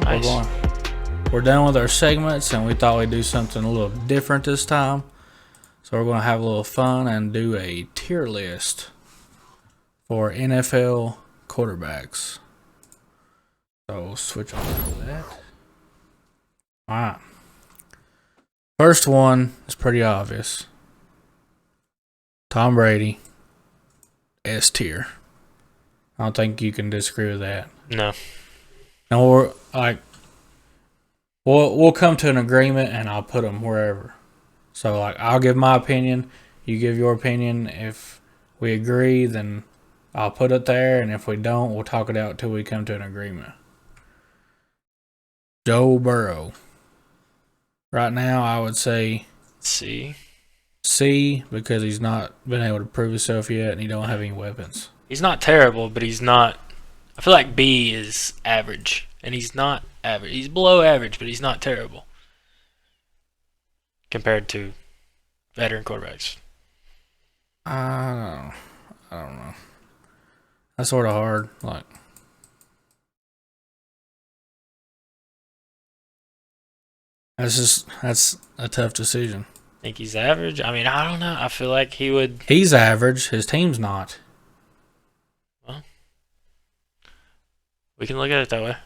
Nice. We're done with our segments, and we thought we'd do something a little different this time. So we're going to have a little fun and do a tier list for NFL quarterbacks. So we'll switch on to that. All right. First one is pretty obvious. Tom Brady, S tier. I don't think you can disagree with that. No. And we'll come to an agreement, and I'll put them wherever. So I'll give my opinion, you give your opinion. If we agree, then I'll put it there, and if we don't, we'll talk it out till we come to an agreement. Joe Burrow. Right now, I would say C because he's not been able to prove himself yet, and he don't have any weapons. He's not terrible, but he's not. I feel like B is average, and he's not average. He's below average, but he's not terrible compared to veteran quarterbacks. I don't know. That's sort of hard. That's a tough decision. Think he's average? I mean, I don't know. I feel like he would. He's average. His team's not. Well, we can look at it that way.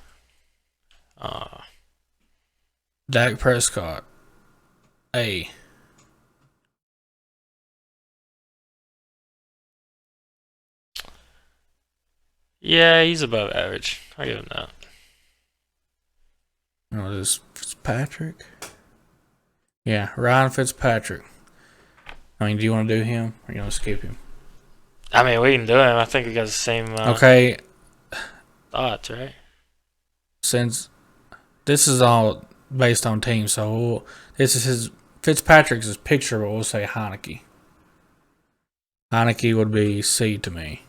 Dak Prescott, A. Yeah, he's above average. I give him that. What is Fitzpatrick? Yeah, Ryan Fitzpatrick. I mean, do you want to do him or you want to skip him? I mean, we can do him. I think we got the same okay. thoughts, right? Since this is all based on teams, so this is Fitzpatrick's his picture, but we'll say Heineke. Heineke would be C to me.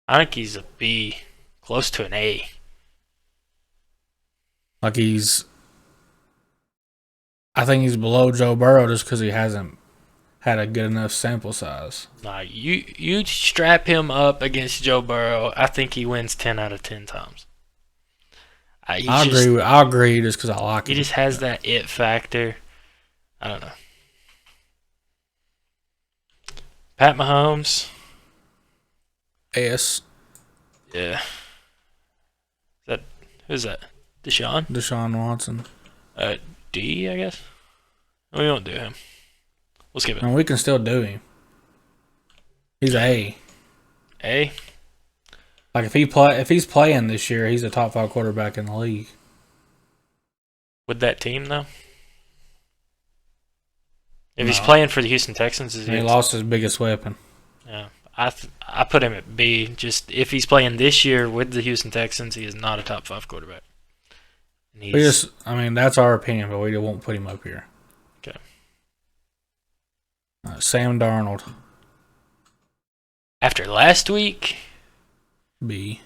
Heineke's a B, close to an A. I think he's below Joe Burrow just because he hasn't had a good enough sample size. Nah, you strap him up against Joe Burrow, I think he wins 10 out of 10 times. I agree just because I like him. He just has that it factor. I don't know. Pat Mahomes. S. Yeah. Who's that? Deshawn? Deshaun Watson. D, I guess. We won't do him. We'll skip it. And we can still do him. He's A. A? Like if he's playing this year, he's a top 5 quarterback in the league. With that team though? If he's playing for the Houston Texans, he lost his biggest weapon. Yeah. I put him at B. Just if he's playing this year with the Houston Texans, he is not a top 5 quarterback. That's our opinion, but we won't put him up here. Okay. Sam Darnold. After last week? B.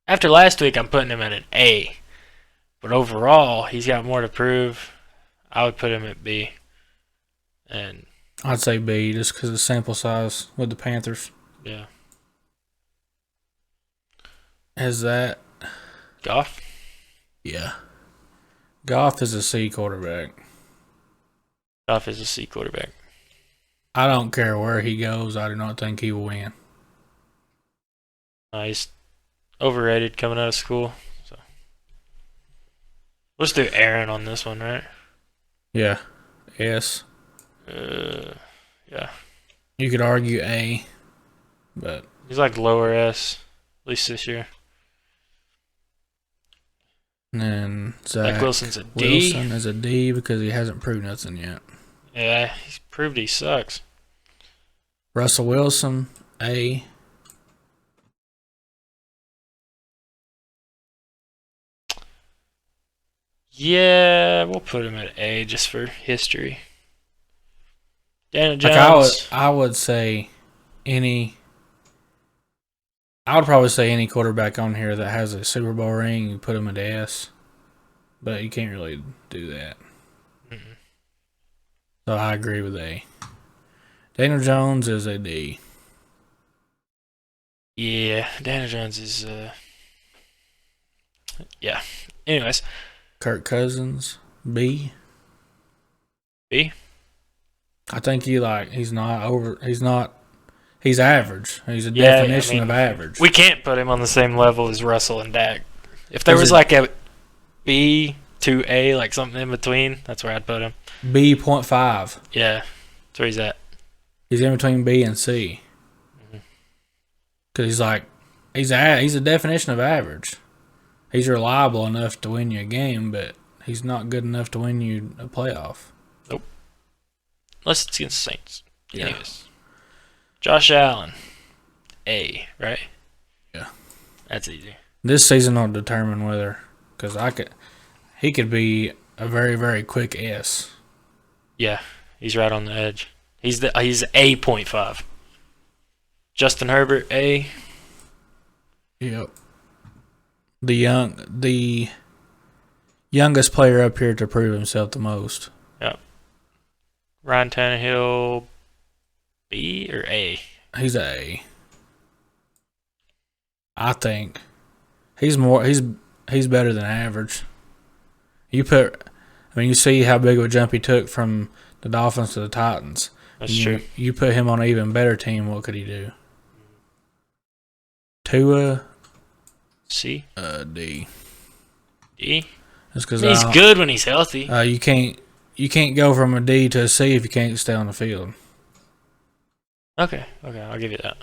After last week, I'm putting him at an A. But overall, he's got more to prove. I would put him at B. And I'd say B just because of sample size with the Panthers. Yeah. Is that Goff? Yeah. Goff is a C quarterback. Goff is a C quarterback. I don't care where he goes. I do not think he will win. He's overrated coming out of school. So let's do Aaron on this one, right? Yeah. S. Yeah. You could argue A, but he's like lower S, at least this year. And then Zach Wilson's a D. Wilson is a D because he hasn't proved nothing yet. Yeah, he's proved he sucks. Russell Wilson, A. Yeah, we'll put him at A just for history. Daniel Jones. I would say I would probably say any quarterback on here that has a Super Bowl ring, you put him at S. But you can't really do that. Mm-mm. So I agree with A. Daniel Jones is a D. Yeah, Daniel Jones is Yeah. Anyways, Kirk Cousins, B. B. I think he's not, he's average. He's a Yeah, I definition of mean, average. we can't put him on the same level as Russell and Dak. If there Is was it like a B to A, like something in between, that's where I'd put him. B.5. Yeah, that's where he's at. He's in between B and C. Because he's a definition of average. He's reliable enough to win you a game, but he's not good enough to win you a playoff. Nope. Unless it's against the Saints. Yeah. Anyways. Josh Allen. A, right? Yeah. That's easy. This season will determine whether, because he could be a very, very quick S. Yeah, he's right on the edge. He's A.5. Justin Herbert, A. Yep. The youngest player up here to prove himself the most. Yep. Ryan Tannehill, B or A? He's A. I think he's better than average. You see how big of a jump he took from the Dolphins to the Titans. That's true. You put him on an even better team, what could he do? Tua, C. D. D. That's because He's good when he's healthy. You can't go from a D to a C if you can't stay on the field. Okay, I'll give you that.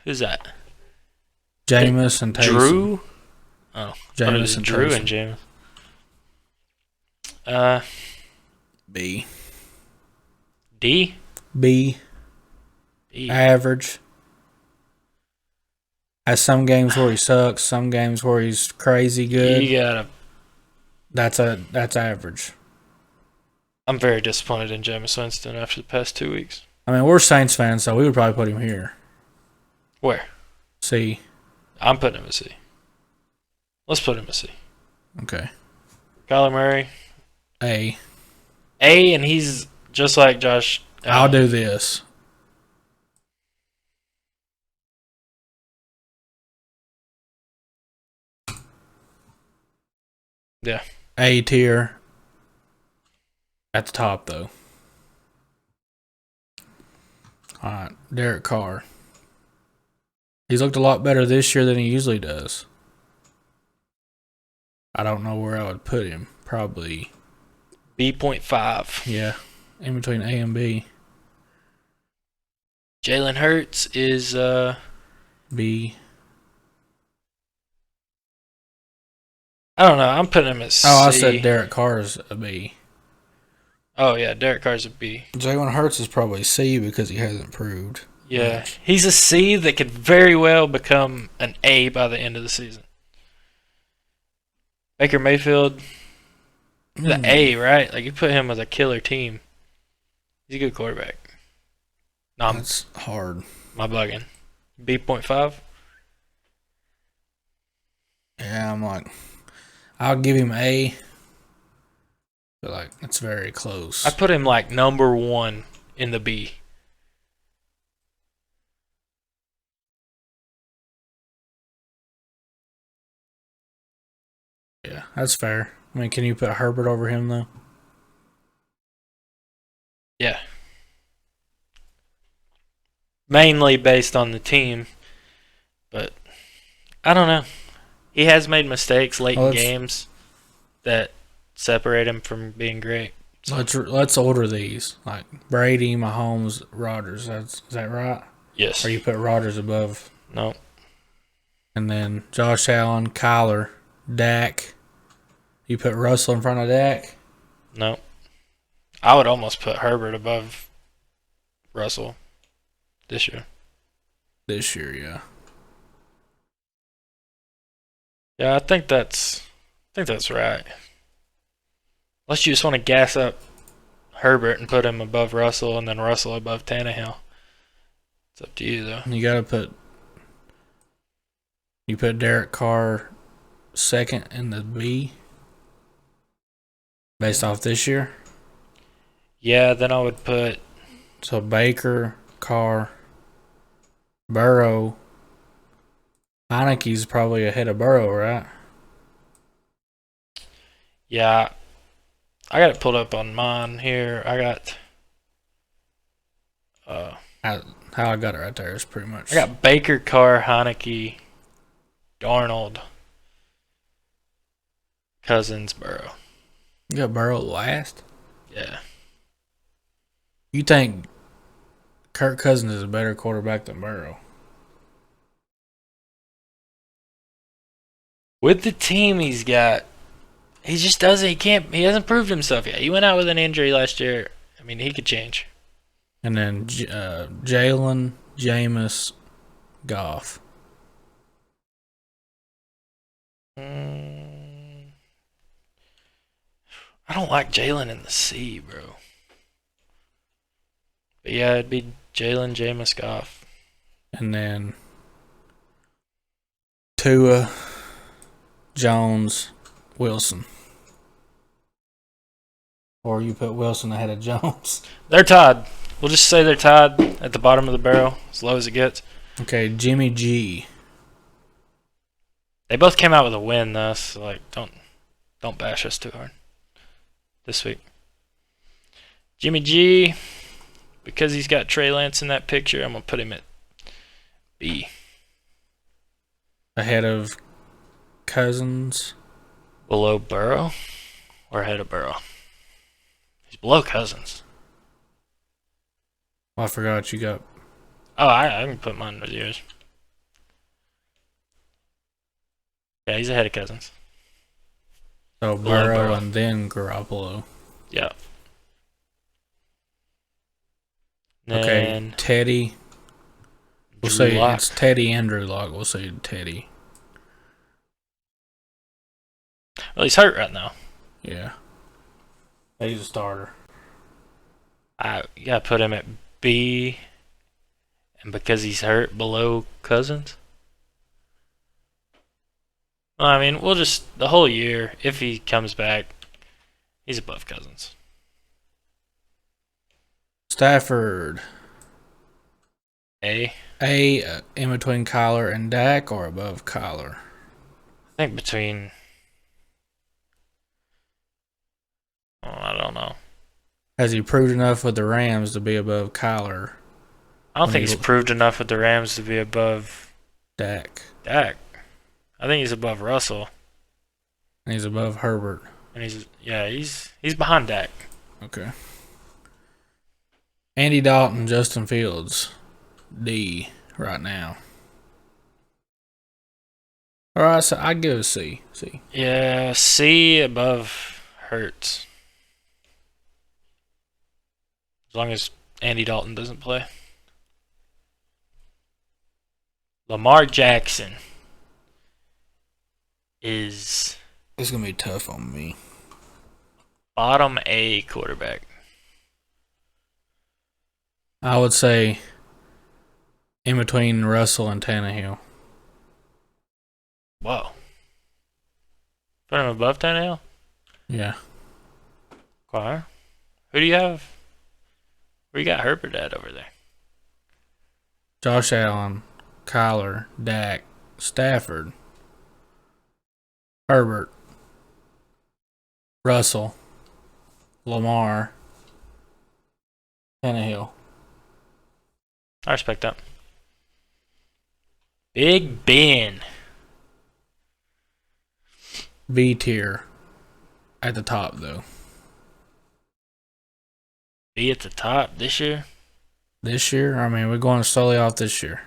Who's that? Jameis and Taysom. Drew. Oh, Jameis and Drew Taysom. and Jameis. B. D. B. B. Average. Has some games where he sucks, some games where he's crazy good. You gotta. That's average. I'm very disappointed in Jameis Winston after the past 2 weeks. I mean, we're Saints fans, so we would probably put him here. Where? C. I'm putting him a C. Let's put him a C. Okay. Kyler Murray. A. A, and he's just like Josh. I'll do this. Yeah. A tier. At the top, though. All right. Derek Carr. He's looked a lot better this year than he usually does. I don't know where I would put him. Probably. B.5. Yeah. In between A and B. Jalen Hurts is B. I don't know. I'm putting him at C. Oh, I said Derek Carr's a B. Oh yeah, Derek Carr's a B. Jalen Hurts is probably C because he hasn't proved. Yeah, he's a C that could very well become an A by the end of the season. Baker Mayfield, the A, right? Like you put him with a killer team. He's a good quarterback. No, That's hard. my bugging. B.5. Yeah, I'm like, I'll give him A. But like, it's very close. I put him like number 1 in the B. Yeah, that's fair. I mean, can you put Herbert over him though? Yeah. Mainly based on the team, but I don't know. He has made mistakes late in games that separate him from being great. So. Let's order these like Brady, Mahomes, Rodgers. Is that right? Yes. Or you put Rodgers above? No. And then Josh Allen, Kyler, Dak. You put Russell in front of Dak? No. I would almost put Herbert above Russell this year. This year, yeah. Yeah, I think that's right. Unless you just want to gas up Herbert and put him above Russell and then Russell above Tannehill. It's up to you though. You put Derek Carr second in the B based off this year? Yeah, then I would put So Baker, Carr, Burrow. Heineke's probably ahead of Burrow, right? Yeah, I got it pulled up on mine here. I got How I got it right there is pretty I much. got Baker, Carr, Heineke, Darnold, Cousins, Burrow. You got Burrow last. Yeah. You think Kirk Cousins is a better quarterback than Burrow? With the team he's got, he just doesn't. He can't. He hasn't proved himself yet. He went out with an injury last year. I mean, he could change. And then Jalen, Jameis, Goff. I don't like Jalen in the C, bro. But yeah, it'd be Jalen, Jameis, Goff. And then Tua, Jones, Wilson. Or you put Wilson ahead of Jones. They're tied. We'll just say they're tied at the bottom of the barrel, as low as it gets. Okay, Jimmy G. They both came out with a win, though, so like don't bash us too hard this week. Jimmy G, because he's got Trey Lance in that picture, I'm gonna put him at B. Ahead of Cousins. Below Burrow or ahead of Burrow? He's below Cousins. Oh, I forgot you got. Oh, I can put mine with yours. Yeah, he's ahead of Cousins. So Below Burrow and then Garoppolo. Yeah. Okay, Then Teddy. We'll Drew say Lock. it's Teddy and Drew Lock. We'll say Teddy. Well, he's hurt right now. Yeah. He's a starter. I gotta put him at B, and because he's hurt, below Cousins. Well, I mean, we'll just the whole year. If he comes back, he's above Cousins. Stafford. A. In between Kyler and Dak or above Kyler? I think between. Oh, I don't know. Has he proved enough with the Rams to be above Kyler? I don't think he's proved enough with the Rams to be above Dak. Dak. I think he's above Russell, And he's above Herbert. and he's behind Dak. Okay. Andy Dalton, Justin Fields. D right now. Alright, so I'd give it a C. C. Yeah, C above Hurts. As long as Andy Dalton doesn't play. Lamar Jackson is It's gonna be tough on me. bottom A quarterback. I would say in between Russell and Tannehill. Whoa. Put him above Tannehill? Yeah. Carr? Who do you have? Where you got Herbert at over there? Josh Allen, Kyler, Dak, Stafford, Herbert, Russell, Lamar, Tannehill. I respect that. Big Ben. B tier at the top though. B at the top this year? This year, I mean, we're going solely off this year.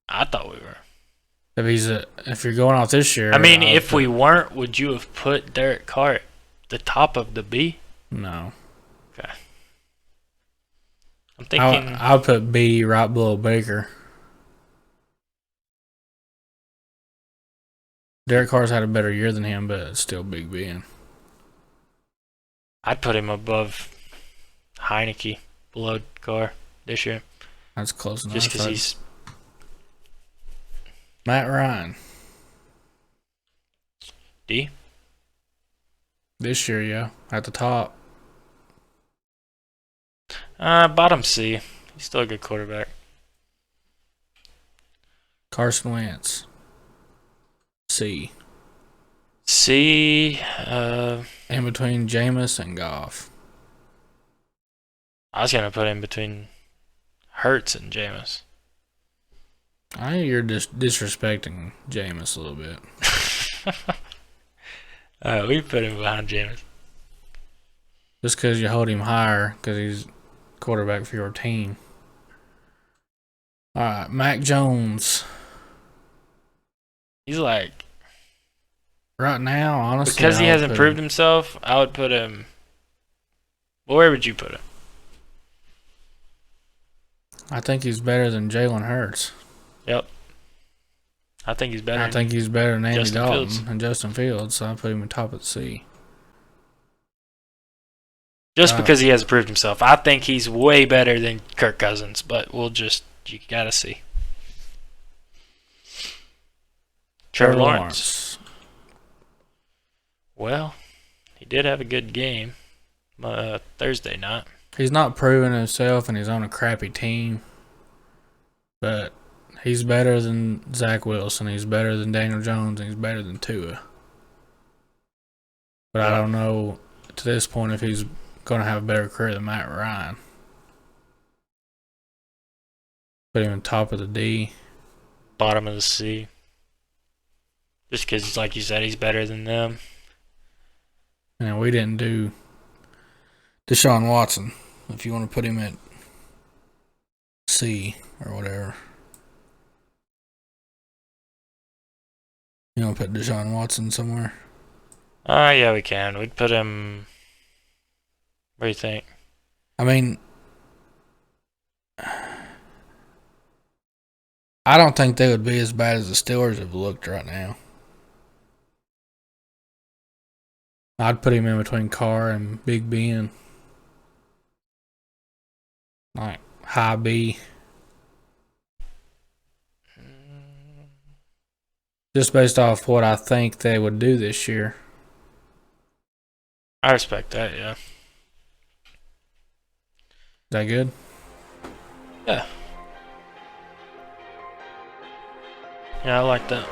I thought we were. If you're going off this year, I mean, if we weren't, would you have put Derek Carr at the top of the B? no, Okay. I'm thinking. I'll put B right below Baker. Derek Carr's had a better year than him, but it's still Big Ben. I'd put him above Heineke, below Carr this year. That's close enough. Just because he's. Matt Ryan. D? This year, yeah, at the top. Bottom C. He's still a good quarterback. Carson Wentz. C. C. In between Jameis and Goff. I was gonna put in between Hurts and Jameis. I think you're just disrespecting Jameis a little bit. We put him behind Jameis. Just because you hold him higher because he's quarterback for your team. All right, Mac Jones. He's like, Right now, honestly, because he hasn't proved himself, I would put him. Well, where would you put him? I think he's better than Jalen Hurts. Yep. I think he's better. I think he's better than Andy Justin Dalton Fields. and Justin Fields, so I put him in top of the C. Just because he hasn't proved himself. I think he's way better than Kirk Cousins, but you gotta see. Trevor Lawrence. Well, he did have a good game Thursday night. He's not proving himself, and he's on a crappy team. But he's better than Zach Wilson. He's better than Daniel Jones, and he's better than Tua. But I don't know to this point if he's going to have a better career than Matt Ryan. Put him on top of the D. Bottom of the C. Just because, like you said, he's better than them. And we didn't do Deshaun Watson. If you want to put him at C or whatever. You want to put Deshaun Watson somewhere? Yeah, we can. We'd put him. What do you think? I mean, I don't think they would be as bad as the Steelers have looked right now. I'd put him in between Carr and Big Ben. Like high B. Just based off what I think they would do this year. I respect that, yeah. Is that good? Yeah. Yeah, I like that.